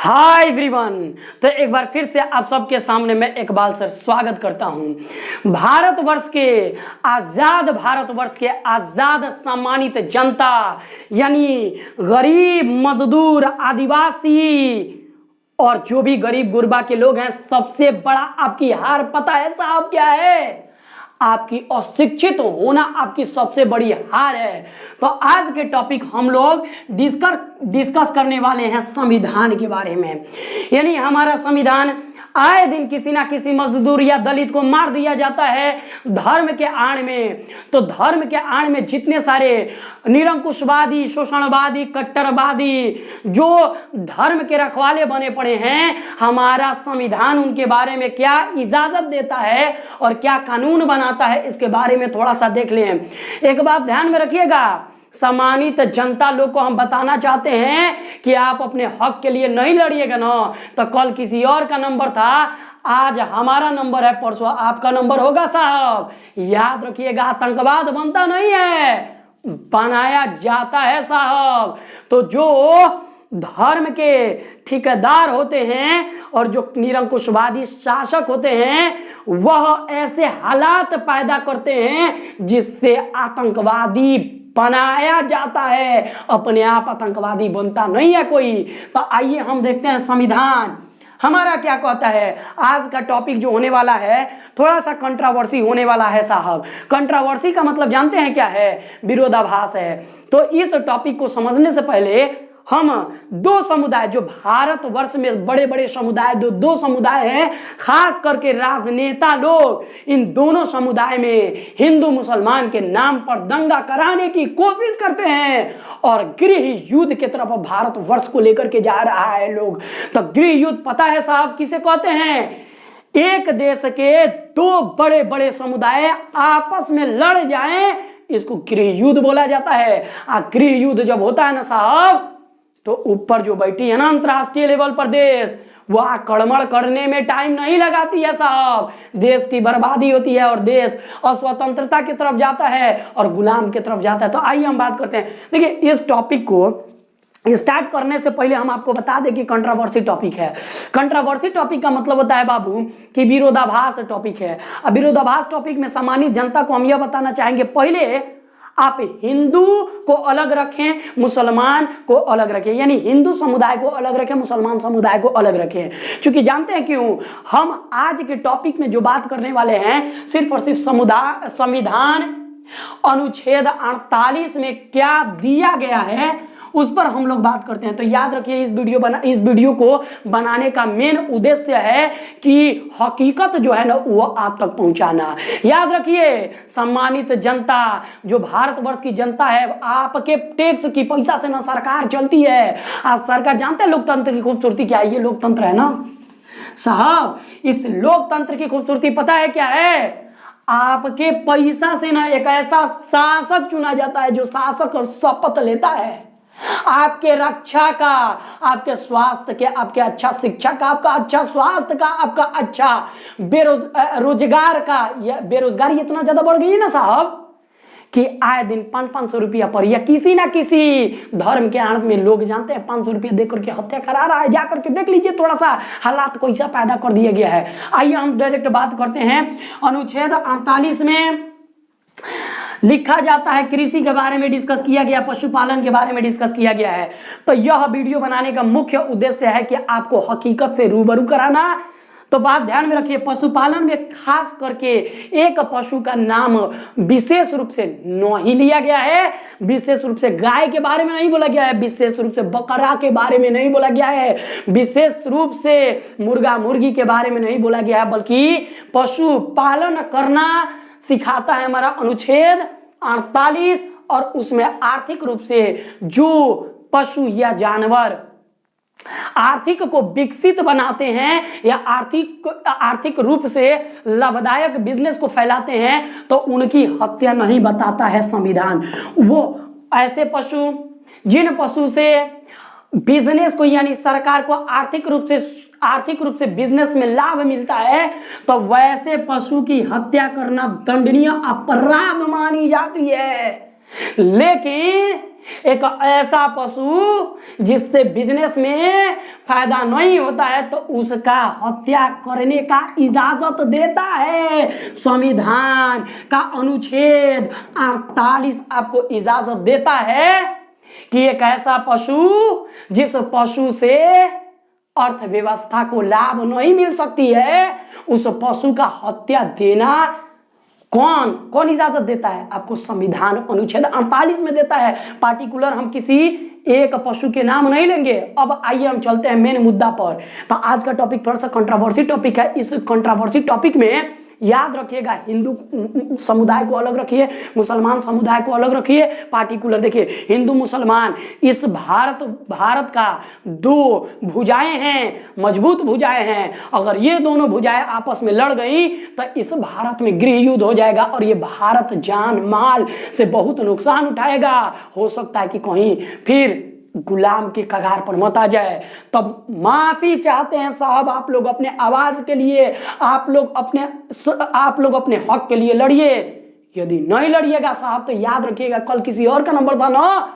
Hi everyone. तो एक बार फिर से आप सबके सामने मैं इकबाल सर स्वागत करता हूं। भारतवर्ष के आजाद सम्मानित जनता यानी गरीब, मजदूर, आदिवासी और जो भी गरीब गुरबा के लोग हैं, सबसे बड़ा आपकी हार पता है साहब क्या है? आपकी अशिक्षित होना आपकी सबसे बड़ी हार है। तो आज के टॉपिक हम लोग डिस्कस करने वाले हैं संविधान के बारे में। यानी हमारा संविधान आए दिन किसी ना किसी मजदूर या दलित को मार दिया जाता है धर्म के आड़ में। तो धर्म के आड़ में जितने सारे निरंकुशवादी, शोषणवादी, कट्टरवादी जो धर्म के रखवाले बने पड़े हैं, हमारा संविधान उनके बारे में क्या इजाजत देता है और क्या कानून बनाता है, इसके बारे में थोड़ा सा देख लें। एक बात ध्यान में रखिएगा, सम्मानित जनता लोग को हम बताना चाहते हैं कि आप अपने हक के लिए नहीं लड़िएगा ना, तो कल किसी और का नंबर था, आज हमारा नंबर है, परसों आपका नंबर होगा साहब। याद रखिएगा, आतंकवाद बनता नहीं है, बनाया जाता है साहब। तो जो धर्म के ठेकेदार होते हैं और जो निरंकुशवादी शासक होते हैं, वह ऐसे हालात पैदा करते हैं जिससे आतंकवादी बनाया जाता है। अपने आप आतंकवादी बनता नहीं है कोई। तो आइए हम देखते हैं संविधान हमारा क्या कहता है। आज का टॉपिक जो होने वाला है थोड़ा सा कंट्रोवर्सी होने वाला है साहब। कंट्रोवर्सी का मतलब जानते हैं क्या है? विरोधाभास है। तो इस टॉपिक को समझने से पहले हम दो समुदाय, जो भारतवर्ष में बड़े बड़े समुदाय, दो समुदाय हैं, खास करके राजनेता लोग इन दोनों समुदाय में हिंदू मुसलमान के नाम पर दंगा कराने की कोशिश करते हैं और गृह युद्ध की तरफ भारतवर्ष को लेकर के जा रहा है लोग। तो गृह युद्ध पता है साहब किसे कहते हैं? एक देश के दो बड़े बड़े समुदाय आपस में लड़ जाएं, इसको गृह युद्ध बोला जाता है। गृह युद्ध जब होता है ना साहब, तो ऊपर जो बैठी है ना अंतरराष्ट्रीय लेवल पर देश, वो आक्रमण करने में टाइम नहीं लगाती है साहब। देश की बर्बादी होती है और देश अस्वतंत्रता की तरफ जाता है और गुलाम की तरफ जाता है। तो आइए हम बात करते हैं। देखिए, इस टॉपिक को स्टार्ट करने से पहले हम आपको बता दें कि कंट्रोवर्सी टॉपिक है। कंट्रोवर्सी टॉपिक का मतलब होता है बाबू कि विरोधाभास टॉपिक है। अब विरोधाभास टॉपिक में सामान्य जनता को हम यह बताना चाहेंगे, पहले आप हिंदू को अलग रखें, मुसलमान को अलग रखें, यानी हिंदू समुदाय को अलग रखें, मुसलमान समुदाय को अलग रखें। क्योंकि जानते हैं क्यों? हम आज के टॉपिक में जो बात करने वाले हैं सिर्फ और सिर्फ संविधान अनुच्छेद 48 में क्या दिया गया है उस पर हम लोग बात करते हैं। तो याद रखिए, इस वीडियो को बनाने का मेन उद्देश्य है कि हकीकत जो है ना वो आप तक पहुंचाना। याद रखिए, सम्मानित जनता, जो भारतवर्ष की जनता है, आपके टैक्स की पैसा से ना सरकार चलती है। आज सरकार, जानते हैं लोकतंत्र की खूबसूरती क्या है? ये लोकतंत्र है ना साहब, इस लोकतंत्र की खूबसूरती पता है क्या है? आपके पैसा से ना एक ऐसा शासक चुना जाता है जो शासक शपथ लेता है आपके रक्षा का, आपके स्वास्थ्य के, आपके अच्छा शिक्षा का, आपका अच्छा स्वास्थ्य का, आपका अच्छा रोजगार का। बेरोजगारी इतना ज्यादा बढ़ गई है ना साहब कि आए दिन 500 रुपया पर, या किसी ना किसी धर्म के आड़ में लोग, जानते हैं, 500 रुपया देकर के हत्या करा रहा है। जाकर के देख लीजिए थोड़ा सा हालात कैसा पैदा कर दिया गया है। आइए हम डायरेक्ट बात करते हैं। अनुच्छेद 48 में लिखा जाता है, कृषि के बारे में डिस्कस किया गया, पशुपालन के बारे में डिस्कस किया गया है। तो यह वीडियो बनाने का मुख्य उद्देश्य है कि आपको हकीकत से रूबरू कराना। तो बात ध्यान में रखिए, पशुपालन में खास करके एक पशु का नाम विशेष रूप से नहीं लिया गया है। विशेष रूप से गाय के बारे में नहीं बोला गया है, विशेष रूप से बकरा के बारे में नहीं बोला गया है, विशेष रूप से मुर्गा मुर्गी के बारे में नहीं बोला गया है, बल्कि पशुपालन करना सिखाता है हमारा अनुच्छेद 48। और उसमें आर्थिक रूप से जो पशु या जानवर आर्थिक को विकसित बनाते हैं या आर्थिक रूप से लाभदायक बिजनेस को फैलाते हैं, तो उनकी हत्या नहीं बताता है संविधान। वो ऐसे पशु, जिन पशु से बिजनेस को, यानी सरकार को आर्थिक रूप से बिजनेस में लाभ मिलता है, तो वैसे पशु की हत्या करना दंडनीय अपराध मानी जाती है। लेकिन एक ऐसा पशु जिससे बिजनेस में फायदा नहीं होता है तो उसका हत्या करने का इजाजत देता है। संविधान का अनुच्छेद 48 आपको इजाजत देता है कि एक ऐसा पशु जिस पशु से अर्थव्यवस्था को लाभ नहीं मिल सकती है, उस पशु का हत्या देना कौन कौन इजाजत देता है? आपको संविधान अनुच्छेद 48 में देता है। पार्टिकुलर हम किसी एक पशु के नाम नहीं लेंगे। अब आइए हम चलते हैं मेन मुद्दा पर। तो आज का टॉपिक थोड़ा सा कंट्रोवर्सी टॉपिक है। इस कंट्रोवर्सी टॉपिक में याद रखिएगा, हिंदू समुदाय को अलग रखिए, मुसलमान समुदाय को अलग रखिए। पार्टिकुलर देखिए, हिंदू मुसलमान, इस भारत का दो भुजाएं हैं, मजबूत भुजाएं हैं। अगर ये दोनों भुजाएं आपस में लड़ गई तो इस भारत में गृह युद्ध हो जाएगा और ये भारत जान माल से बहुत नुकसान उठाएगा। हो सकता है कि कहीं फिर गुलाम के कगार पर मत आ जाए। तब माफी चाहते हैं साहब, आप लोग अपने आवाज के लिए, आप लोग अपने हक के लिए लड़िए। यदि नहीं लड़िएगा साहब तो याद रखिएगा, कल किसी और का नंबर था ना,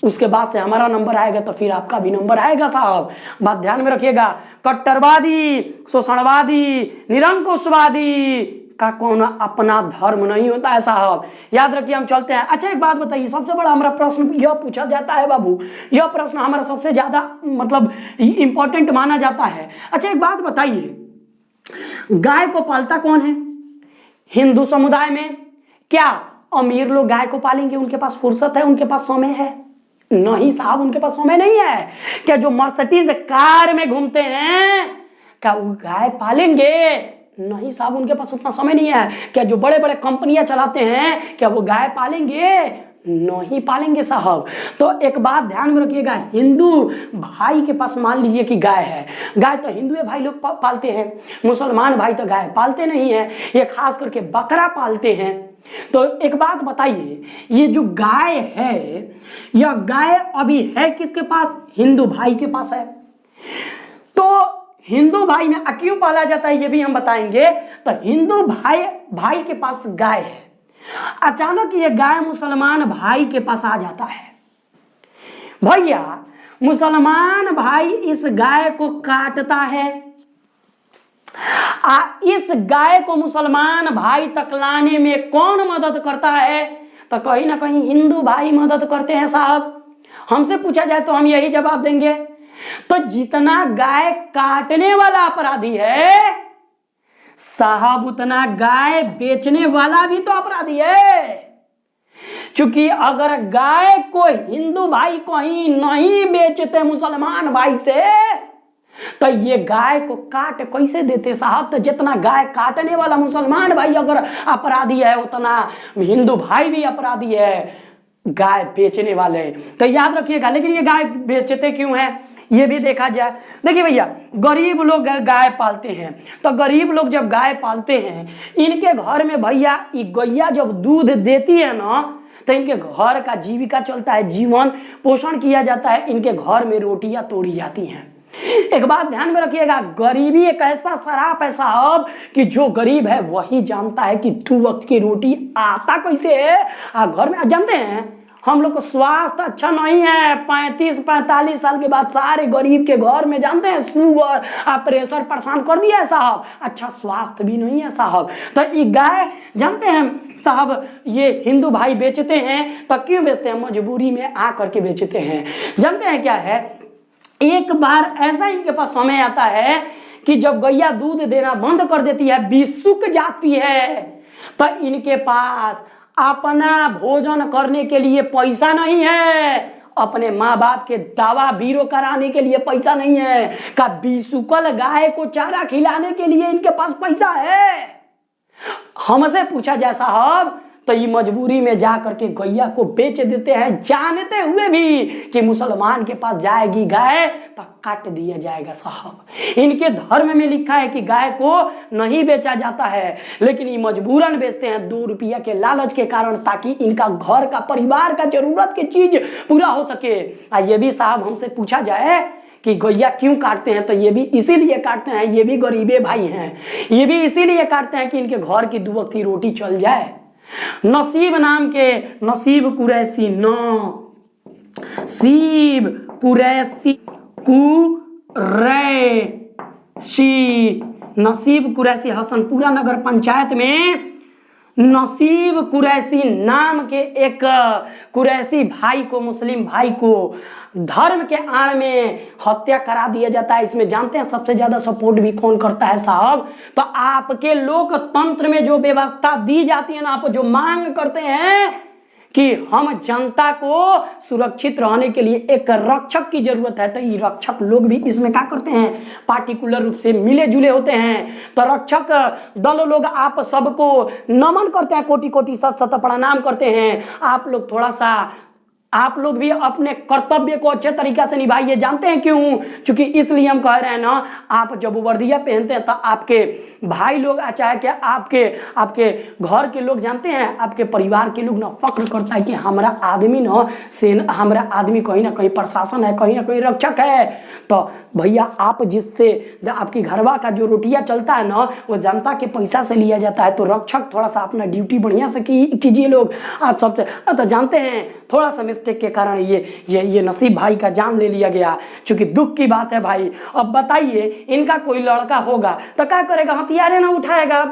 उसके बाद से हमारा नंबर आएगा तो फिर आपका भी नंबर आएगा साहब। बात ध्यान में रखिएगा। कट्टरवादी, शोषणवादी, निरंकुशवादी का कौन अपना धर्म नहीं होता है साहब, याद रखिए। हम चलते हैं। अच्छा एक बात बताइए, सबसे बड़ा हमारा प्रश्न यह पूछा जाता है बाबू, यह प्रश्न हमारा सबसे ज्यादा मतलब इंपॉर्टेंट माना जाता है। अच्छा एक बात बताइए, गाय को पालता कौन है हिंदू समुदाय में? क्या अमीर लोग गाय को पालेंगे? उनके पास फुर्सत है, उनके पास समय है? नहीं साहब, उनके पास समय नहीं है। क्या जो मर्सिडीज कार में घूमते हैं क्या वो गाय पालेंगे? नहीं साहब, उनके पास उतना समय नहीं है। क्या जो बड़े बड़े कंपनियां चलाते हैं क्या वो गाय पालेंगे? नहीं पालेंगे साहब। तो एक बात ध्यान में रखिएगा, हिंदू भाई के पास मान लीजिए कि गाय है, गाय तो हिंदू भाई लोग पालते हैं, मुसलमान भाई तो गाय पालते नहीं है, ये खास करके बकरा पालते हैं। तो एक बात बताइए, ये जो गाय है, यह गाय अभी है किसके पास? हिंदू भाई के पास है। तो हिंदू भाई में क्यों पाला जाता है ये भी हम बताएंगे। तो हिंदू भाई के पास गाय है, अचानक ये गाय मुसलमान भाई के पास आ जाता है। भैया मुसलमान भाई इस गाय को काटता है, इस गाय को मुसलमान भाई तक लाने में कौन मदद करता है? तो कहीं ना कहीं हिंदू भाई मदद करते हैं साहब। हमसे पूछा जाए तो हम यही जवाब देंगे। तो जितना गाय काटने वाला अपराधी है साहब, उतना गाय बेचने वाला भी तो अपराधी है। क्योंकि अगर गाय को हिंदू भाई कहीं नहीं बेचते मुसलमान भाई से तो ये गाय को काट कैसे देते साहब? तो जितना गाय काटने वाला मुसलमान भाई अगर अपराधी है, उतना हिंदू भाई भी अपराधी है गाय बेचने वाले। तो याद रखिएगा। लेकिन ये गाय बेचते क्यों है ये भी देखा जाए। देखिए भैया, गरीब लोग गाय पालते हैं, तो गरीब लोग जब गाय पालते हैं, इनके घर में भैया ये गैया जब दूध देती है ना, तो इनके घर का जीविका चलता है, जीवन पोषण किया जाता है, इनके घर में रोटियां तोड़ी जाती हैं। एक बात ध्यान में रखिएगा, गरीबी एक ऐसा शराब है साहब कि जो गरीब है वही जानता है कि 2 वक्त की रोटी आता कैसे है। घर में जानते हैं हम लोग को स्वास्थ्य अच्छा नहीं है, 35-45 साल के बाद सारे गरीब के घर में जानते हैं शुगर प्रेशर परेशान कर दिया है साहब, अच्छा स्वास्थ्य भी नहीं है साहब। तो ये गाय जानते हैं साहब, ये हिंदू भाई बेचते हैं। तो क्यों बेचते हैं? मजबूरी में आ करके बेचते हैं। जानते हैं क्या है, एक बार ऐसा इनके पास समय आता है कि जब गैया दूध देना बंद कर देती है, बीसुक जाती है, तो इनके पास अपना भोजन करने के लिए पैसा नहीं है, अपने माँ बाप के दवा बीरो कराने के लिए पैसा नहीं है, का बीसुकल गाय को चारा खिलाने के लिए इनके पास पैसा है। हमसे पूछा जाए साहब तो ये मजबूरी में जा करके गैया को बेच देते हैं, जानते हुए भी कि मुसलमान के पास जाएगी गाय तो काट दिया जाएगा साहब। इनके धर्म में लिखा है कि गाय को नहीं बेचा जाता है, लेकिन ये मजबूरन बेचते हैं 2 रुपया के लालच के कारण, ताकि इनका घर का परिवार का जरूरत की चीज पूरा हो सके। ये भी साहब हमसे पूछा जाए कि गैया क्यों काटते हैं, तो ये भी इसीलिए काटते हैं, ये भी गरीबे भाई हैं, ये भी इसीलिए काटते हैं कि इनके घर की 2 वक्त की रोटी चल जाए। नसीब नाम के नसीब कुरैशी न नसीब कुरैशी, नसीब कुरैशी हसनपुरा नगर पंचायत में नसीब कुरैशी नाम के एक कुरैशी भाई को, मुस्लिम भाई को धर्म के आड़ में हत्या करा दिया जाता है। इसमें जानते हैं सबसे ज्यादा सपोर्ट भी कौन करता है साहब? तो आपके लोकतंत्र में जो व्यवस्था दी जाती है ना, आप जो मांग करते हैं कि हम जनता को सुरक्षित रहने के लिए एक रक्षक की जरूरत है, तो ये रक्षक लोग भी इसमें क्या करते हैं? पार्टिकुलर रूप से मिले जुले होते हैं। तो रक्षक दल लोग आप सबको नमन करते हैं, कोटि कोटि शत शत प्रणाम करते हैं। आप लोग थोड़ा सा, आप लोग भी अपने कर्तव्य को अच्छे तरीका से निभाइए। जानते हैं क्यों? क्योंकि इसलिए हम कह रहे हैं ना, आप जब वर्दिया पहनते हैं तो आपके भाई लोग, चाहे कि आपके घर के लोग, जानते हैं आपके परिवार के लोग ना फक्र करता है कि हमारा आदमी ना सेना, हमारा आदमी कहीं ना कहीं प्रशासन है, कहीं ना कहीं रक्षक है। तो भैया आप जिससे आपकी घरवा का जो रोटियां चलता है ना, वो जनता के पैसा से लिया जाता है। तो रक्षक थोड़ा सा अपना ड्यूटी बढ़िया से कीजिए लोग आप सबसे। तो जानते हैं थोड़ा सा मिस्टेक के कारण ये नसीब भाई का जान ले लिया गया, क्योंकि दुख की बात है भाई। अब बताइए इनका कोई लड़का होगा तो क्या करेगा? हथियारे ना उठाएगा?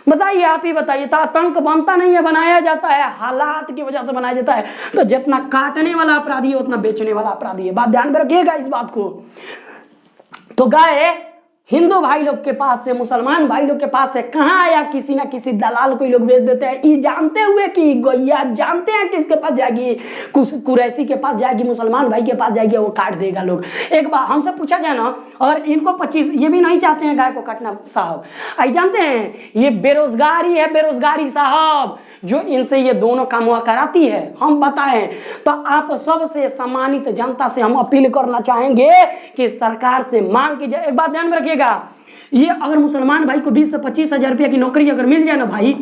बताइए आप ही बताइए। तो आतंक बनता नहीं है, बनाया जाता है, हालात की वजह से बनाया जाता है। तो जितना काटने वाला अपराधी है उतना बेचने वाला अपराधी है, बात ध्यान में रखिएगा इस बात को। तो गाय हिंदू भाई लोग के पास से, मुसलमान भाई लोग के पास से कहाँ आया? किसी ना किसी दलाल को लोग बेच देते हैं, ये जानते हुए कि गैया जानते हैं किसके पास जाएगी, कुरैशी के पास जाएगी, मुसलमान भाई के पास जाएगी, वो काट देगा लोग। एक बार हमसे पूछा जाए ना, और इनको 25, ये भी नहीं चाहते हैं गाय को काटना साहब। आई जानते हैं ये बेरोजगारी है, बेरोजगारी साहब, जो इनसे ये दोनों काम कराती है। हम बताएं तो आप सबसे सम्मानित जनता से हम अपील करना चाहेंगे कि सरकार से मांग कीजिए। एक बात ध्यान में रखिएगा, ये अगर मुसलमान भाई को 20 से 25 हजार रुपया की नौकरी अगर मिल जाए ना भाई,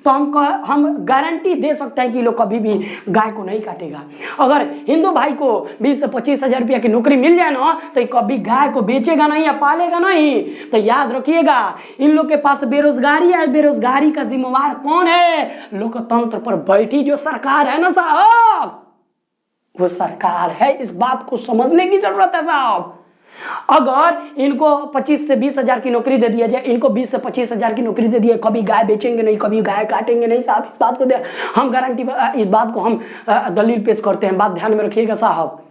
तो हम गारंटी दे सकते हैं कि लोग कभी भी गाय को नहीं काटेगा। अगर हिंदू भाई को 20 से 25 हजार रुपया की नौकरी मिल जाए ना, तो कभी गाय को बेचेगा नहीं या पालेगा नहीं। तो याद रखिएगा इन लोग के पास बेरोजगारी है, बेरोजगारी का जिम्मेवार कौन है? लोकतंत्र पर बैठी जो सरकार है ना साहब, वो सरकार है। इस बात को समझने की जरूरत है साहब। अगर इनको 25 से 20 हजार की नौकरी दे दिया जाए, इनको 20 से 25 हजार की नौकरी दे दिया, कभी गाय बेचेंगे नहीं, कभी गाय काटेंगे नहीं साहब। इस बात को हम गारंटी, इस बात को हम दलील पेश करते हैं, बात ध्यान में रखिएगा साहब।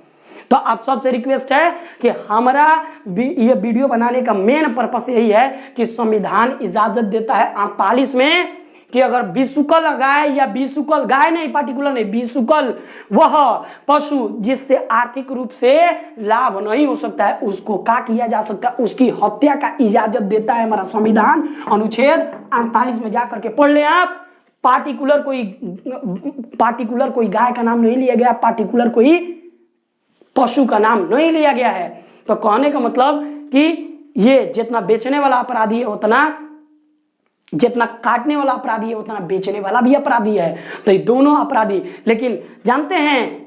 तो आप सबसे रिक्वेस्ट है कि हमारा ये वीडियो बनाने का मेन पर्पस यही है कि संविधान इजाजत देता है 48 में कि अगर बिसुकल गाय या बिसुकल गाय नहीं, पार्टिकुलर नहीं, बिसुकल वह पशु जिससे आर्थिक रूप से लाभ नहीं हो सकता है, उसको क्या किया जा सकता है? उसकी हत्या का इजाजत देता है हमारा संविधान। अनुच्छेद 48 में जाकर के पढ़ लें आप। पार्टिकुलर कोई गाय का नाम नहीं लिया गया, पार्टिकुलर कोई पशु का नाम नहीं लिया गया है। तो कहने का मतलब कि ये जितना बेचने वाला अपराधी है उतना, जितना काटने वाला अपराधी है उतना बेचने वाला भी अपराधी है। तो ये दोनों अपराधी, लेकिन जानते हैं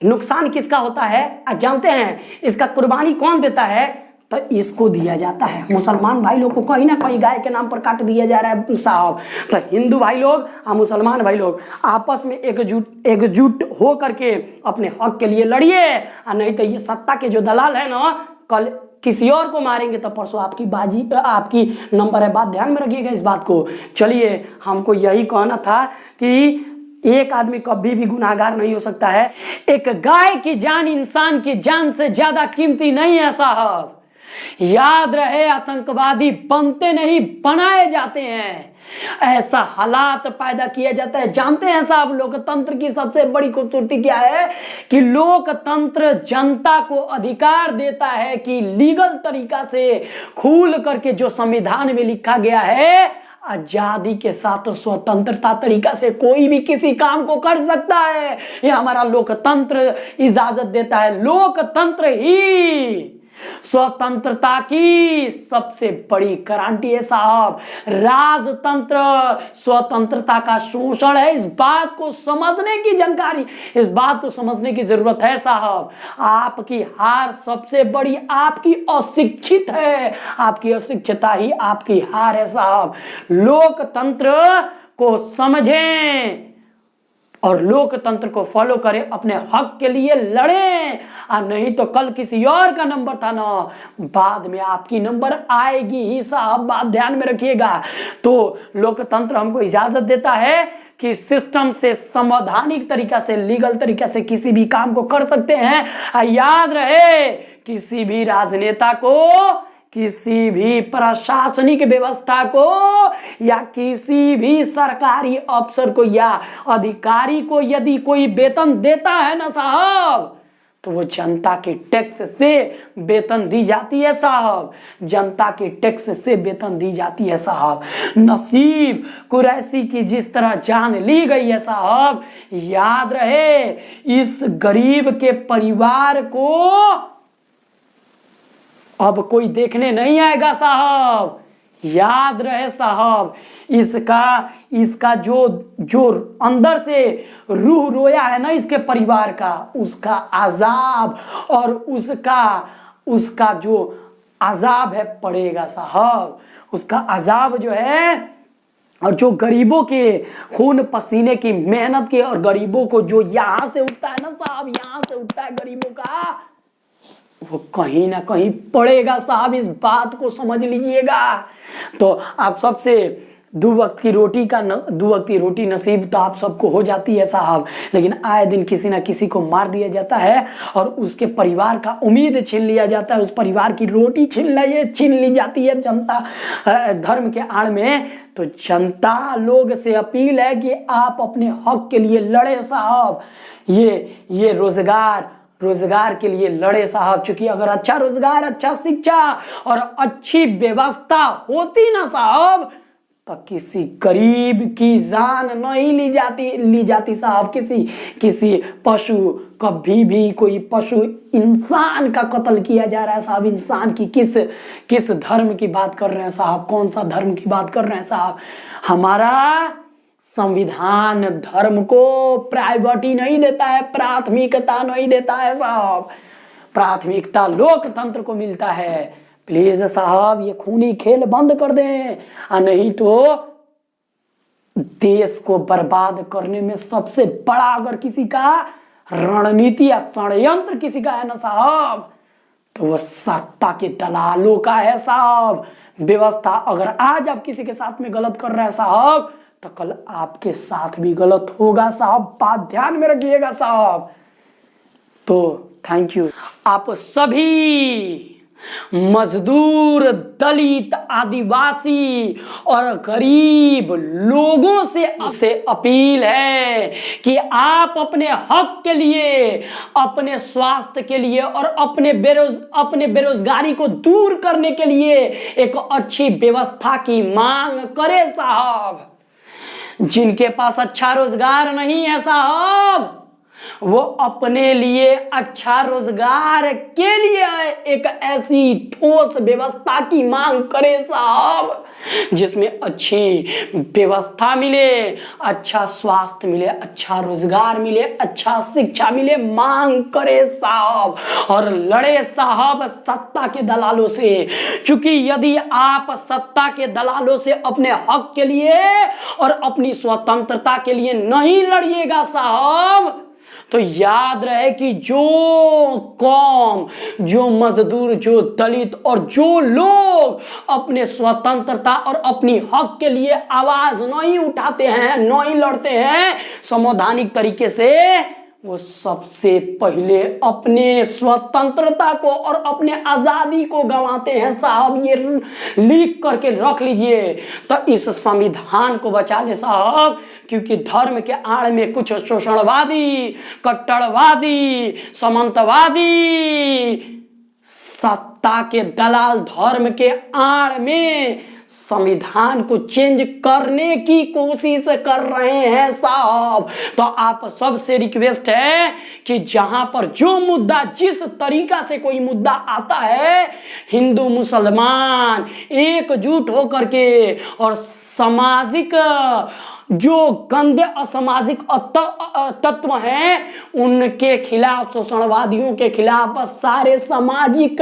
नुकसान किसका होता है? जानते हैं इसका कुर्बानी कौन देता है? तो इसको दिया जाता है। मुसलमान भाई लोग को कहीं ना कहीं गाय के नाम पर काट दिया जा रहा है साहब। तो हिंदू भाई लोग और मुसलमान भाई लोग आपस में एकजुट हो करके अपने हक के लिए लड़िए, और नहीं तो ये सत्ता के जो दलाल है ना, कल किसी और को मारेंगे तो परसों आपकी बाजी, आपकी नंबर है। बात ध्यान में रखिएगा इस बात को। चलिए, हमको यही कहना था कि एक आदमी कभी भी गुनाहगार नहीं हो सकता है। एक गाय की जान इंसान की जान से ज्यादा कीमती नहीं है साहब। याद रहे, आतंकवादी बनते नहीं बनाए जाते हैं। ऐसा हालात पैदा किया जाता है। जानते हैं साहब लोकतंत्र की सबसे बड़ी खूबसूरती क्या है? कि लोकतंत्र जनता को अधिकार देता है कि लीगल तरीका से खुल करके जो संविधान में लिखा गया है, आजादी के साथ स्वतंत्रता तरीका से कोई भी किसी काम को कर सकता है। यह हमारा लोकतंत्र इजाजत देता है। लोकतंत्र ही स्वतंत्रता की सबसे बड़ी गारंटी है साहब। राजतंत्र स्वतंत्रता का शोषण है। इस बात को समझने की जानकारी, इस बात को समझने की जरूरत है साहब। आपकी हार सबसे बड़ी आपकी अशिक्षित है। आपकी अशिक्षितता ही आपकी हार है साहब। लोकतंत्र को समझें, और लोकतंत्र को फॉलो करें, अपने हक के लिए लड़ें। और नहीं तो कल किसी और का नंबर था ना, बाद में आपकी नंबर आएगी ही साहब, बात ध्यान में रखिएगा। तो लोकतंत्र हमको इजाजत देता है कि सिस्टम से संवैधानिक तरीका से, लीगल तरीका से किसी भी काम को कर सकते हैं। याद रहे, किसी भी राजनेता को, किसी भी प्रशासनिक व्यवस्था को, या किसी भी सरकारी अफसर को या अधिकारी को यदि कोई वेतन देता है ना साहब, तो वो जनता के टैक्स से वेतन दी जाती है साहब, जनता के टैक्स से वेतन दी जाती है साहब। नसीब कुरैशी की जिस तरह जान ली गई है साहब, याद रहे इस गरीब के परिवार को अब कोई देखने नहीं आएगा साहब। याद रहे साहब, इसका जो अंदर से रूह रोया है ना इसके परिवार का, उसका अजाब और उसका जो अजाब है पड़ेगा साहब, उसका अजाब जो है। और जो गरीबों के खून पसीने की मेहनत के, और गरीबों को जो यहां से उठता है ना साहब, यहां से उठता है गरीबों का, वो कहीं ना कहीं पड़ेगा साहब, इस बात को समझ लीजिएगा। तो आप सबसे दो वक्त की रोटी नसीब तो आप सबको हो जाती है साहब, लेकिन आए दिन किसी ना किसी को मार दिया जाता है और उसके परिवार का उम्मीद छीन लिया जाता है, उस परिवार की रोटी छीन ली जाती है जनता धर्म के आड़ में। तो जनता लोग से अपील है कि आप अपने हक के लिए लड़े साहब, ये रोजगार के लिए लड़े साहब। क्योंकि अगर अच्छा रोजगार, अच्छा शिक्षा और अच्छी व्यवस्था होती ना साहब, तो किसी गरीब की जान नहीं ली जाती साहब। किसी पशु, कभी भी कोई पशु, इंसान का कत्ल किया जा रहा है साहब। इंसान की किस धर्म की बात कर रहे हैं साहब, कौन सा धर्म की बात कर रहे हैं साहब। हमारा संविधान धर्म को प्रायोरिटी नहीं देता है, प्राथमिकता नहीं देता है साहब, प्राथमिकता लोकतंत्र को मिलता है। प्लीज साहब ये खूनी खेल बंद कर दें, और नहीं तो देश को बर्बाद करने में सबसे बड़ा अगर किसी का रणनीति या षड्यंत्र किसी का है ना साहब, तो वो सत्ता के दलालों का है साहब। व्यवस्था अगर आज आप किसी के साथ में गलत कर रहे हैं साहब, तो कल आपके साथ भी गलत होगा साहब, बात ध्यान में रखिएगा साहब। तो थैंक यू। आप सभी मजदूर, दलित, आदिवासी और गरीब लोगों से अपील है कि आप अपने हक के लिए, अपने स्वास्थ्य के लिए और अपने बेरोजगारी को दूर करने के लिए एक अच्छी व्यवस्था की मांग करें साहब। जिनके पास अच्छा रोजगार नहीं है साहब, वो अपने लिए अच्छा रोजगार के लिए एक ऐसी ठोस व्यवस्था की मांग करे साहब, जिसमें अच्छी व्यवस्था मिले, अच्छा स्वास्थ्य मिले, अच्छा रोजगार मिले, अच्छा शिक्षा मिले, मांग करे साहब। और लड़े साहब सत्ता के दलालों से, क्योंकि यदि आप सत्ता के दलालों से अपने हक के लिए और अपनी स्वतंत्रता के लिए नहीं लड़िएगा साहब, तो याद रहे कि जो कौम, जो मजदूर, जो दलित और जो लोग अपने स्वतंत्रता और अपनी हक के लिए आवाज नहीं उठाते हैं, नहीं लड़ते हैं संवैधानिक तरीके से, वो सबसे पहले अपने स्वतंत्रता को और अपने आजादी को गंवाते हैं साहब। ये लीक करके रख लीजिए, तो इस संविधान को बचा ले साहब। क्योंकि धर्म के आड़ में कुछ शोषणवादी, कट्टरवादी, सामंतवादी, सत्ता के दलाल धर्म के आड़ में संविधान को चेंज करने की कोशिश कर रहे हैं साहब। तो आप सबसे रिक्वेस्ट है कि जहां पर जो मुद्दा, जिस तरीका से कोई मुद्दा आता है, हिंदू मुसलमान एकजुट होकर के और सामाजिक जो गंदे असामाजिक तत्व हैं उनके खिलाफ, शोषणवादियों के खिलाफ, सारे सामाजिक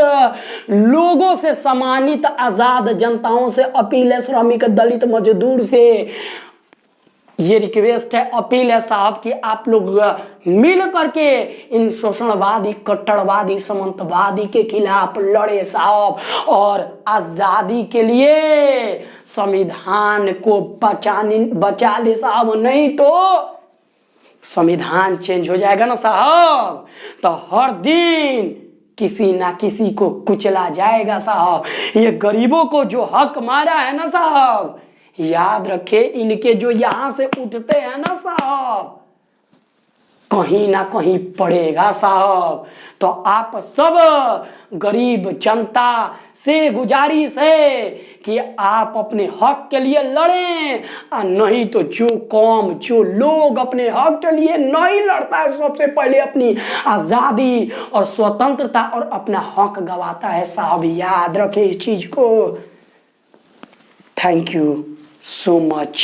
लोगों से, सम्मानित आजाद जनताओं से अपील है, श्रमिक, दलित, मजदूर से ये रिक्वेस्ट है, अपील है साहब कि आप लोग मिल करके इन शोषणवादी, कट्टरवादी, सामंतवादी के खिलाफ लड़े साहब, और आजादी के लिए संविधान को बचा ले साहब, नहीं तो संविधान चेंज हो जाएगा ना साहब, तो हर दिन किसी ना किसी को कुचला जाएगा साहब। ये गरीबों को जो हक मारा है ना साहब, याद रखे, इनके जो यहां से उठते हैं ना साहब, कहीं ना कहीं पड़ेगा साहब। तो आप सब गरीब जनता से गुजारिश है कि आप अपने हक के लिए लड़ें, और नहीं तो जो कौम, जो लोग अपने हक के लिए नहीं लड़ता है, सबसे पहले अपनी आज़ादी और स्वतंत्रता और अपना हक गवाता है साहब। याद रखें इस चीज को। Thank you so much.